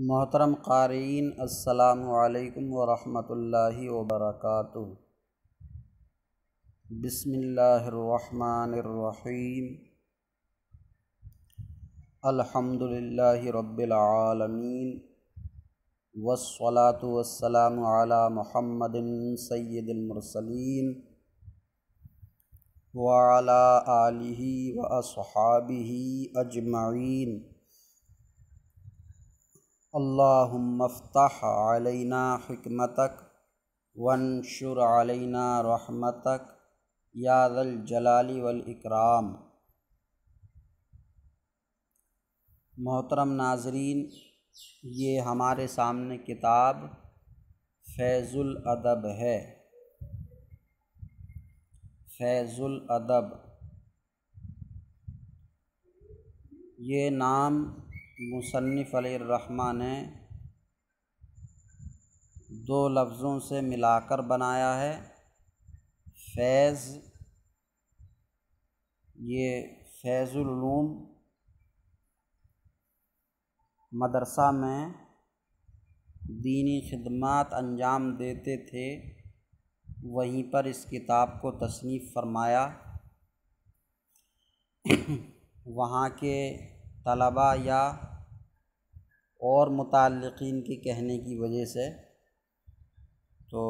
محترم قارئین، السلام علیکم ورحمۃ اللہ وبرکاتہ۔ بسم اللہ الرحمن الرحیم۔ الحمد للہ رب العالمین، والصلاة والسلام علی محمد سید المرسلین وعلی آلہ واصحابہ اجمعین۔ اللہم افتح علینا حکمتک وانشر علینا رحمتک یا ذا الجلال والاکرام۔ محترم ناظرین، یہ ہمارے سامنے کتاب فیض الادب ہے۔ فیض الادب یہ نام مصنف علیہ الرحمہ نے دو لفظوں سے ملا کر بنایا ہے۔ فیض، یہ فیض العلوم مدرسہ میں دینی خدمات انجام دیتے تھے، وہیں پر اس کتاب کو تصنیف فرمایا۔ وہاں کے طلباء یا اور متعلقین کے کہنے کی وجہ سے، تو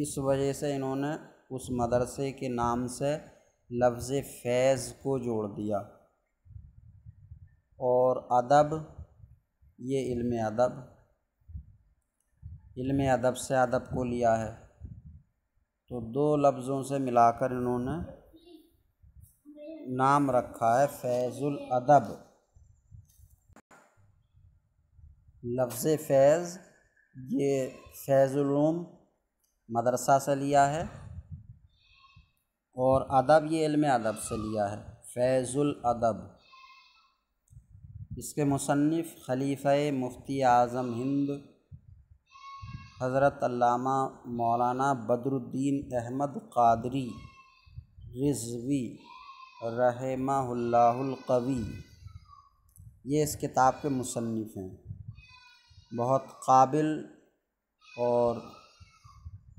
اس وجہ سے انہوں نے اس مدرسے کے نام سے لفظ فیض کو جوڑ دیا۔ اور ادب، یہ علم ادب سے ادب کو لیا ہے، تو دو لفظوں سے ملا کر انہوں نے نام رکھا ہے فیض الادب۔ لفظ فیض یہ فیض العلوم مدرسہ سے لیا ہے، اور ادب یہ علم ادب سے لیا ہے، فیض الادب۔ اس کے مصنف خلیفہ مفتی اعظم ہند حضرت علامہ مولانا بدر الدین احمد قادری رضوی رحمہ اللہ القوی، یہ اس کتاب کے مصنف ہیں۔ بہت قابل اور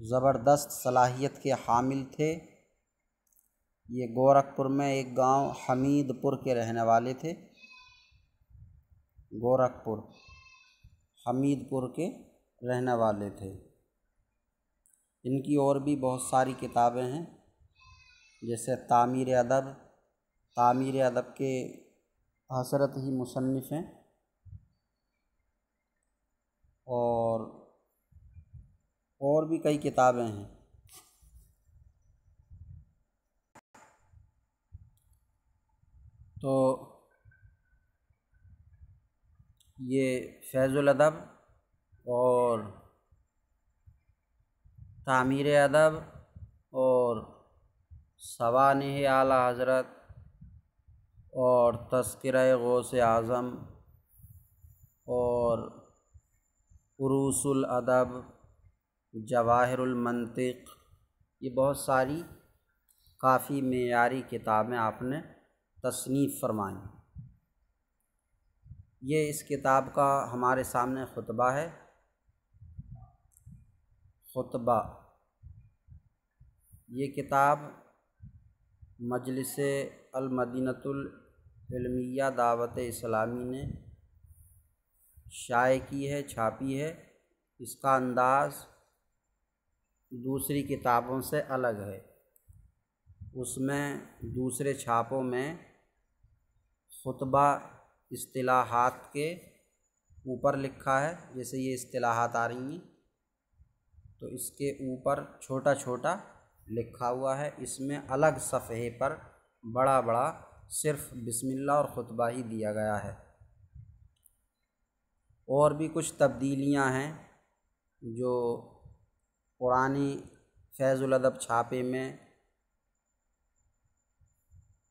زبردست صلاحیت کے حامل تھے۔ یہ گورکھپور میں ایک گاؤں حمید پور کے رہنے والے تھے۔ گورکھپور حمید پور کے رہنے والے تھے۔ ان کی اور بھی بہت ساری کتابیں ہیں، جیسے تعمیر ادب کے حضرت ہی مصنف ہیں، اور بھی کئی کتابیں ہیں۔ تو یہ فیض الادب اور تعمیر ادب اور سوانح اعلیٰ حضرت اور تذکرہ غوث اعظم اور عروس الادب، جواہر المنطق، یہ بہت ساری کافی معیاری کتابیں آپ نے تصنیف فرمائیں۔ یہ اس کتاب کا ہمارے سامنے خطبہ ہے۔ خطبہ، یہ کتاب مجلس المدینۃ العلمیہ دعوت اسلامی نے شائع کی ہے، چھاپی ہے۔ اس کا انداز دوسری کتابوں سے الگ ہے۔ اس میں دوسرے چھاپوں میں خطبہ اصطلاحات کے اوپر لکھا ہے، جیسے یہ اصطلاحات آ رہی ہیں تو اس کے اوپر چھوٹا چھوٹا لکھا ہوا ہے۔ اس میں الگ صفحے پر بڑا بڑا صرف بسم اللہ اور خطبہ ہی دیا گیا ہے۔ اور بھی کچھ تبدیلیاں ہیں جو پرانی فیض الادب چھاپے میں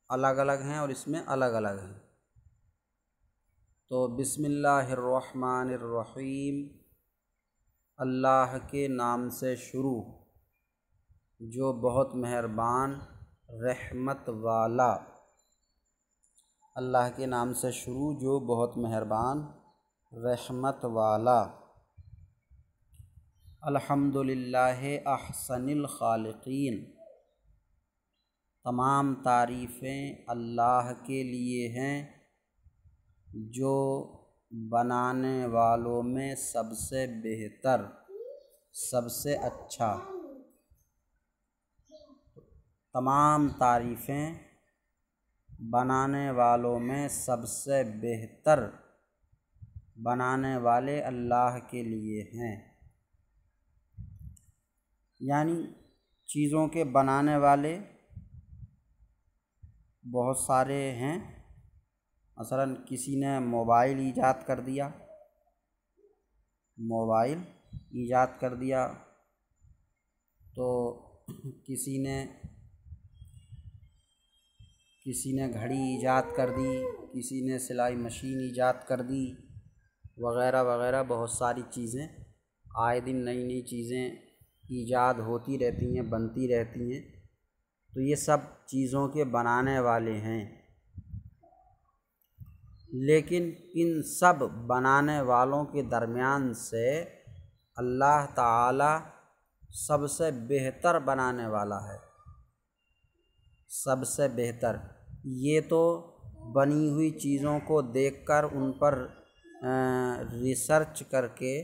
الگ الگ ہیں اور اس میں الگ الگ ہیں۔ تو بسم اللہ الرحمن الرحیم، اللہ کے نام سے شروع جو بہت مہربان رحمت والا۔ اللہ کے نام سے شروع جو بہت مہربان رحمت والا۔ الحمدللہ احسن الخالقین، تمام تعریفیں اللہ کے لیے ہیں جو بنانے والوں میں سب سے بہتر، سب سے اچھا۔ تمام تعریفیں بنانے والوں میں سب سے بہتر بنانے والے اللہ کے لیے ہیں۔ یعنی چیزوں کے بنانے والے بہت سارے ہیں۔ مثلاً کسی نے موبائل ایجاد کر دیا، موبائل ایجاد کر دیا تو کسی نے گھڑی ایجاد کر دی، کسی نے سلائی مشین ایجاد کر دی، وغیرہ وغیرہ بہت ساری چیزیں، آئے دن نئی نئی چیزیں ایجاد ہوتی رہتی ہیں، بنتی رہتی ہیں، تو یہ سب چیزوں کے بنانے والے ہیں۔ لیکن ان سب بنانے والوں کے درمیان سے اللہ تعالی سب سے بہتر بنانے والا ہے، سب سے بہتر۔ یہ تو بنی ہوئی چیزوں کو دیکھ کر ان پر ریسرچ کر کے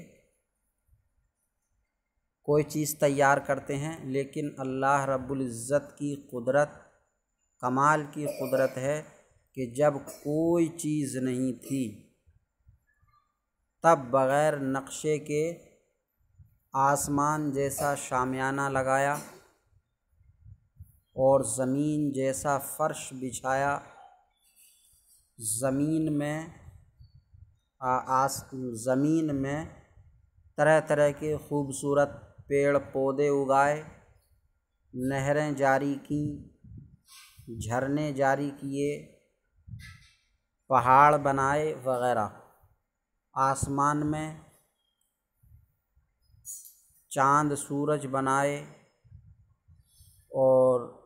کوئی چیز تیار کرتے ہیں، لیکن اللہ رب العزت کی قدرت، کمال کی قدرت ہے کہ جب کوئی چیز نہیں تھی تب بغیر نقشے کے آسمان جیسا شامیانہ لگایا اور زمین جیسا فرش بچھایا، زمین میں طرح طرح کے خوبصورت پیڑ پودے اگائے، نہریں جاری کیں، جھرنے جاری کیے، پہاڑ بنائے وغیرہ، آسمان میں چاند سورج بنائے اور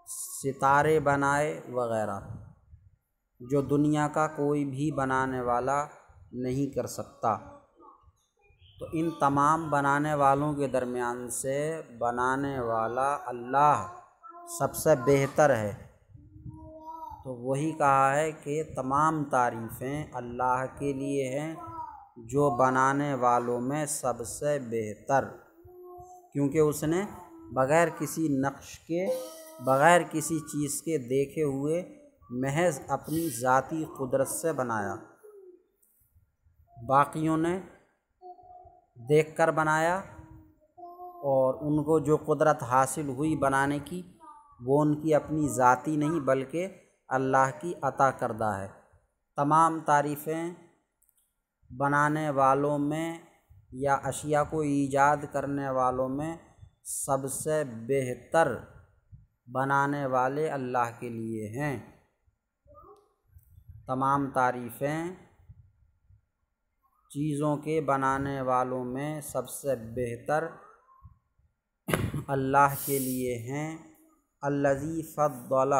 ستارے بنائے وغیرہ، جو دنیا کا کوئی بھی بنانے والا نہیں کر سکتا۔ تو ان تمام بنانے والوں کے درمیان سے بنانے والا اللہ سب سے بہتر ہے۔ تو وہی کہا ہے کہ تمام تعریفیں اللہ کے لیے ہیں جو بنانے والوں میں سب سے بہتر، کیونکہ اس نے بغیر کسی نقش کے، بغیر کسی چیز کے دیکھے ہوئے محض اپنی ذاتی قدرت سے بنایا۔ باقیوں نے دیکھ کر بنایا اور ان کو جو قدرت حاصل ہوئی بنانے کی وہ ان کی اپنی ذاتی نہیں بلکہ اللہ کی عطا کردہ ہے۔ تمام تعریفیں بنانے والوں میں یا اشیاء کو ایجاد کرنے والوں میں سب سے بہتر بنانے والے اللہ کے لیے ہیں۔ تمام تعریفیں چیزوں کے بنانے والوں میں سب سے بہتر اللہ کے لیے ہیں۔ الذی فضل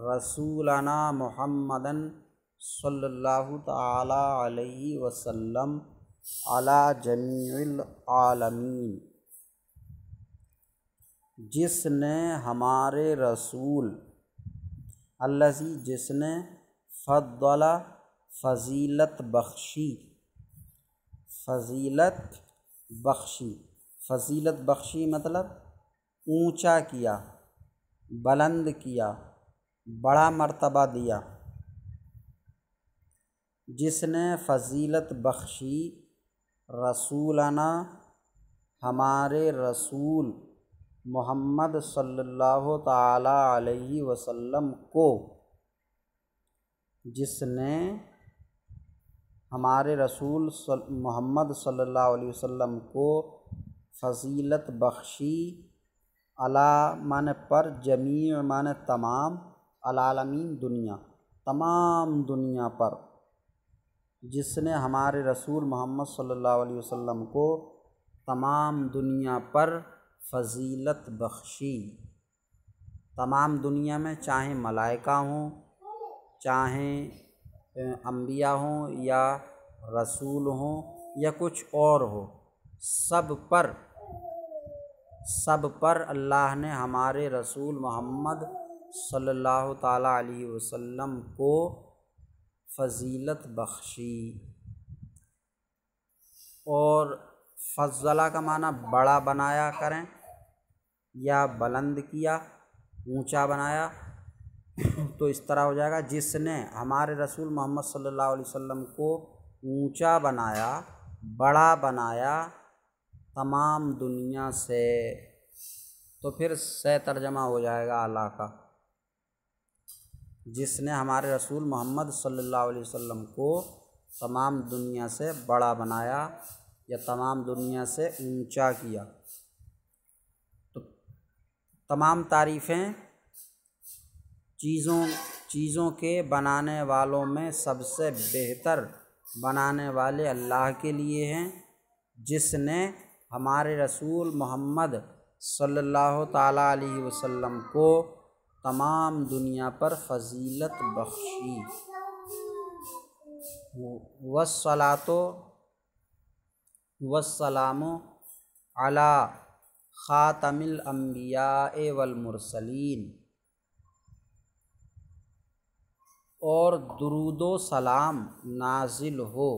رسولنا محمدً صلی اللہ تعالی علیہ وسلم علی جمیع العالمین، جس نے ہمارے رسول، الذی جس نے، فضل فضیلت بخشی، فضیلت بخشی، فضیلت بخشی مطلب اونچا کیا، بلند کیا، بڑا مرتبہ دیا، جس نے فضیلت بخشی رسولنا ہمارے رسول محمد صلی اللہ تعالی علیہ وسلم کو، جس نے ہمارے رسول محمد صلی اللہ علیہ وسلم کو فضیلت بخشی، علی معنی پر، جمیع معنی تمام، العالمین دنیا، تمام دنیا پر، جس نے ہمارے رسول محمد صلی اللہ علیہ وسلم کو تمام دنیا پر فضیلت بخشی۔ تمام دنیا میں چاہے ملائکہ ہوں، چاہیں انبیاء ہوں یا رسول ہوں یا کچھ اور ہو، سب پر اللہ نے ہمارے رسول محمد صلی اللہ تعالیٰ علیہ وسلم کو فضیلت بخشی۔ اور فضلہ کا معنی بڑا بنایا کریں یا بلند کیا، اونچا بنایا، تو اس طرح ہو جائے گا جس نے ہمارے رسول محمد صلی اللہ علیہ وسلم کو اونچا بنایا، بڑا بنایا تمام دنیا سے، تو پھر سے ترجمہ ہو جائے گا اعلیٰ کا، جس نے ہمارے رسول محمد صلی اللہ علیہ وسلم کو تمام دنیا سے بڑا بنایا یا تمام دنیا سے اونچا کیا۔ تو تمام تعریفیں چیزوں کے بنانے والوں میں سب سے بہتر بنانے والے اللہ کے لیے ہیں، جس نے ہمارے رسول محمد صلی اللہ تعالیٰ علیہ وسلم کو تمام دنیا پر فضیلت بخشی۔ والصلاۃ والسلام علی خاتم الانبیاء والمرسلین، اور درود و سلام نازل ہو،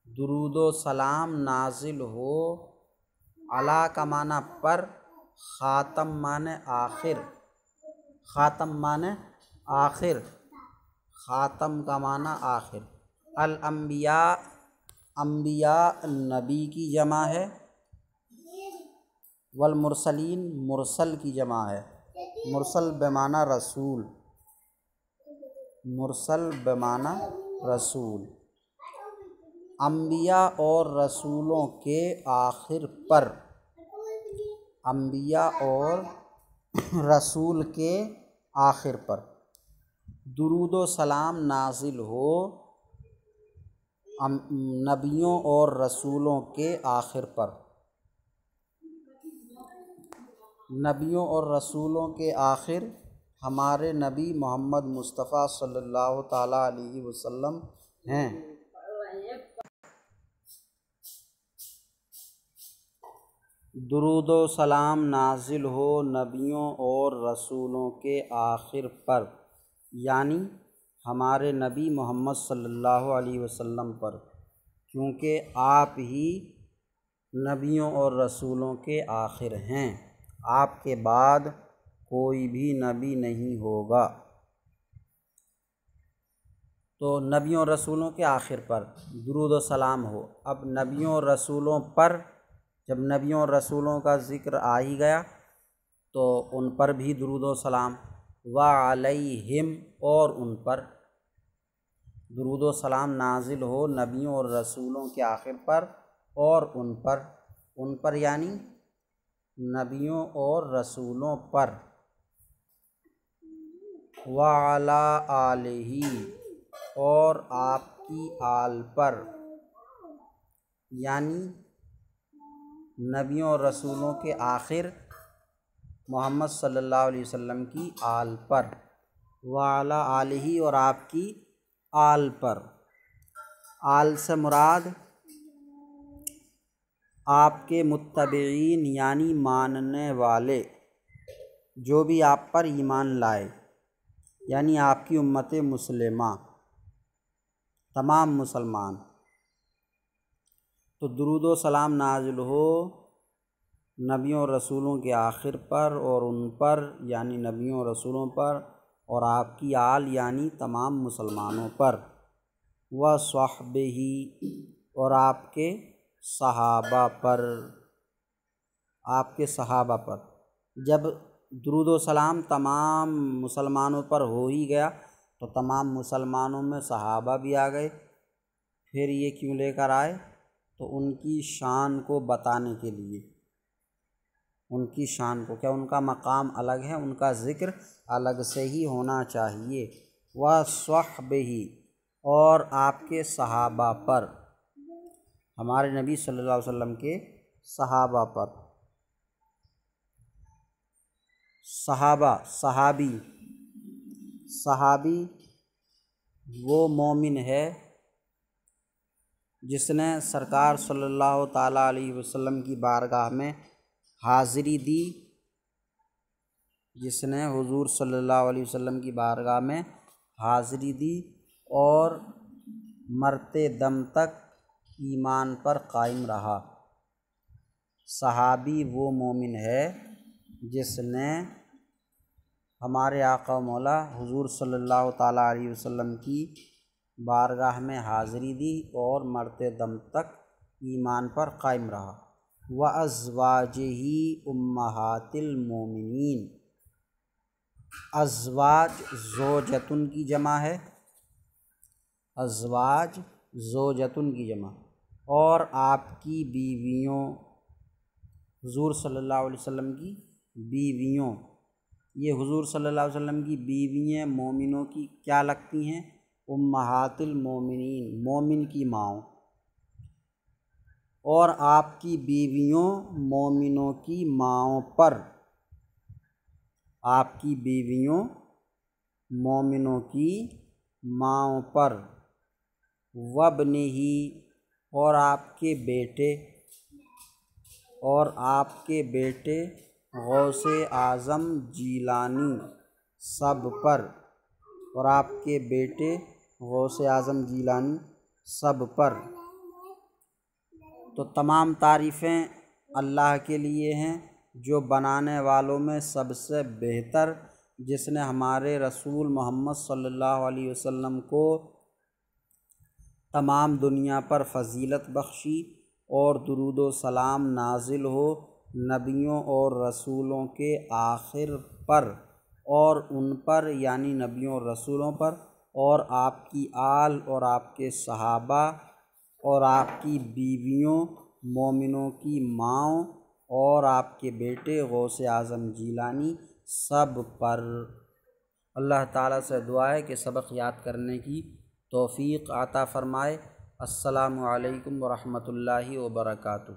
درود و سلام نازل ہو، علی کا معنی پر، خاتم معنی آخر، خاتم معنی آخر، خاتم کا معنی آخر، الانبیاء، انبیاء نبی کی جمع ہے، والمرسلین مرسل کی جمع ہے، مرسل بمعنی رسول، مرسل بمعنی رسول، انبیاء اور رسولوں کے آخر پر، انبیاء اور رسول کے آخر پر درود و سلام نازل ہو، نبیوں اور رسولوں کے آخر پر، نبیوں اور رسولوں کے آخر ہمارے نبی محمد مصطفیٰ صلی اللہ تعالیٰ علیہ وسلم ہیں۔ درود و سلام نازل ہو نبیوں اور رسولوں کے آخر پر، یعنی ہمارے نبی محمد صلی اللہ علیہ وسلم پر، کیونکہ آپ ہی نبیوں اور رسولوں کے آخر ہیں، آپ کے بعد کوئی بھی نبی نہیں ہوگا، تو نبیوں اور رسولوں کے آخر پر درود و سلام ہو۔ اب نبیوں اور رسولوں پر، جب نبیوں اور رسولوں کا ذکر آ ہی گیا تو ان پر بھی درود و سلام، وعلیہم، اور ان پر درود و سلام نازل ہو نبیوں اور رسولوں کے آخر پر اور ان پر یعنی نبیوں اور رسولوں پر، وعلی آلہ، اور آپ کی آل پر، یعنی نبیوں اور رسولوں کے آخر محمد صلی اللہ علیہ وسلم کی آل پر، وعلی آلہ، اور آپ کی آل پر۔ آل سے مراد آپ کے متبعین یعنی ماننے والے، جو بھی آپ پر ایمان لائے، یعنی آپ کی امت مسلمہ، تمام مسلمان۔ تو درود و سلام نازل ہو نبیوں اور رسولوں کے آخر پر اور ان پر یعنی نبیوں اور رسولوں پر، اور آپ کی آل یعنی تمام مسلمانوں پر، وصحبہ، اور آپ کے صحابہ پر، آپ کے صحابہ پر۔ جب درود و سلام تمام مسلمانوں پر ہو ہی گیا تو تمام مسلمانوں میں صحابہ بھی آ گئے، پھر یہ کیوں لے کر آئے؟ تو ان کی شان کو بتانے کے لیے، ان کی شان کو، کیا ان کا مقام الگ ہے، ان کا ذکر الگ سے ہی ہونا چاہیے، وصحبہ، اور آپ کے صحابہ پر، ہمارے نبی صلی اللہ علیہ وسلم کے صحابہ پر۔ صحابہ، صحابی وہ مومن ہے جس نے سرکار صلی اللہ تعالیٰ علیہ وسلم کی بارگاہ میں حاضری دی، جس نے حضور صلی اللہ علیہ وسلم کی بارگاہ میں حاضری دی اور مرتے دم تک ایمان پر قائم رہا۔ صحابی وہ مومن ہے جس نے ہمارے آقا و مولا حضور صلی اللہ تعالیٰ علیہ وسلم کی بارگاہ میں حاضری دی اور مرتے دم تک ایمان پر قائم رہا۔ وَأَزْوَاجِهِ أُمَّهَاتِ الْمُؤْمِنِينَ، ازواج زوجتن کی جمع ہے، ازواج زوجتن کی جمع، اور آپ کی بیویوں، حضور صلی اللہ علیہ وسلم کی بیویوں، یہ حضور صلی اللہ علیہ وسلم کی بیویاں مومنوں کی کیا لگتی ہیں؟ امہات المومنین، مومن کی ماؤں، اور آپ کی بیویوں مومنوں کی ماؤں پر، آپ کی بیویوں مومنوں کی ماؤں پر، وابنہ، اور آپ کے بیٹے، اور آپ کے بیٹے غوث اعظم جیلانی سب پر، اور آپ کے بیٹے غوث اعظم جیلانی سب پر۔ تو تمام تعریفیں اللہ کے لیے ہیں جو بنانے والوں میں سب سے بہتر، جس نے ہمارے رسول محمد صلی اللہ علیہ وسلم کو تمام دنیا پر فضیلت بخشی، اور درود و سلام نازل ہو نبیوں اور رسولوں کے آخر پر، اور ان پر یعنی نبیوں اور رسولوں پر، اور آپ کی آل اور آپ کے صحابہ اور آپ کی بیویوں مومنوں کی ماؤں اور آپ کے بیٹے غوث اعظم جیلانی سب پر۔ اللہ تعالیٰ سے دعا ہے کہ سبق یاد کرنے کی توفیق عطا فرمائے۔ السلام علیکم ورحمۃ اللہ وبرکاتہ۔